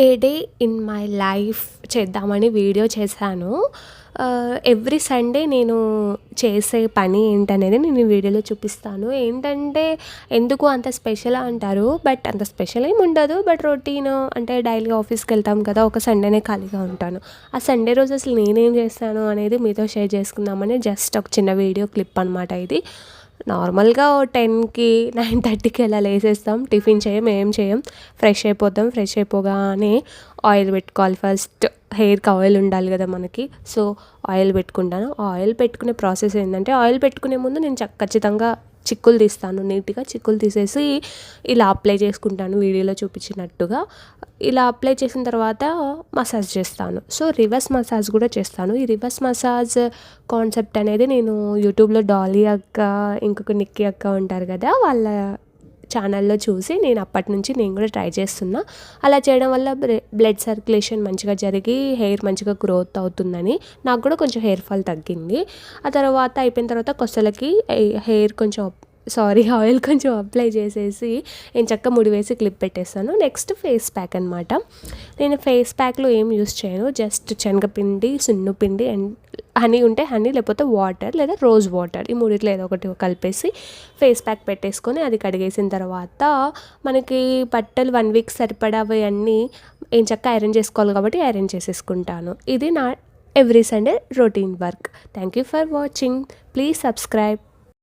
A day in my life చేద్దామని video చేశాను. Every Sunday నేను చేసే పని ఏంటనేది నేను ఈ వీడియోలో చూపిస్తాను. ఏంటంటే ఎందుకు అంత స్పెషలా అంటారు. బట్ అంత స్పెషల్ ఏమి ఉండదు. బట్ రొటీన్ అంటే డైలీ ఆఫీస్కి వెళ్తాం కదా, ఒక సండేనే ఖాళీగా ఉంటాను. ఆ సండే రోజు అసలు నేనేం చేస్తాను అనేది మీతో షేర్ చేసుకుందామని జస్ట్ ఒక చిన్న వీడియో క్లిప్ అనమాట ఇది. నార్మల్గా 10కి 9:30కి అలా లేసేస్తాం. టిఫిన్ చేయం, ఏం చేయం, ఫ్రెష్ అయిపోతాం. ఫ్రెష్ అయిపోగానే ఆయిల్ పెట్టుకోవాలి. ఫస్ట్ హెయిర్కి ఆయిల్ ఉండాలి కదా మనకి. సో ఆయిల్ పెట్టుకుంటాను. ఆయిల్ పెట్టుకునే ప్రాసెస్ ఏంటంటే, ఆయిల్ పెట్టుకునే ముందు నేను ఖచ్చితంగా చిక్కులు తీస్తాను. నీట్గా చిక్కులు తీసేసి ఇలా అప్లై చేసుకుంటాను వీడియోలో చూపించినట్టుగా. ఇలా అప్లై చేసిన తర్వాత మసాజ్ చేస్తాను. సో రివర్స్ మసాజ్ కూడా చేస్తాను. ఈ రివర్స్ మసాజ్ కాన్సెప్ట్ అనేది నేను యూట్యూబ్లో డాలీ అక్క, ఇంకొక నిక్కీ అక్క ఉంటారు కదా, వాళ్ళ ఛానల్లో చూసి నేను అప్పటి నుంచి నేను కూడా ట్రై చేస్తున్నా. అలా చేయడం వల్ల బ్లడ్ సర్క్యులేషన్ మంచిగా జరిగి హెయిర్ మంచిగా గ్రోత్ అవుతుందని, నాకు కూడా కొంచెం హెయిర్ ఫాల్ తగ్గింది. ఆ తర్వాత అయిపోయిన తర్వాత కొసలకి హెయిర్ కొంచెం ఆయిల్ కొంచెం అప్లై చేసేసి నేను చక్కగా ముడి వేసి క్లిప్ పెట్టేస్తాను. నెక్స్ట్ ఫేస్ ప్యాక్ అనమాట. నేను ఫేస్ ప్యాక్లో ఏం యూస్ చేయను. జస్ట్ శనగపిండి, సున్నుపిండి అండ్ హనీ ఉంటే హనీ, లేకపోతే వాటర్ లేదా రోజ్ వాటర్, ఈ మూడిట్లో ఏదో ఒకటి కలిపేసి ఫేస్ ప్యాక్ పెట్టేసుకొని అది కడిగేసిన తర్వాత మనకి బట్టలు 1 వీక్ సరిపడావి అన్నీ ఏం చక్కగా ఐరన్ చేసుకోవాలి కాబట్టి ఐరన్ చేసేసుకుంటాను. ఇది నా every Sunday routine work. Thank you for watching. Please subscribe.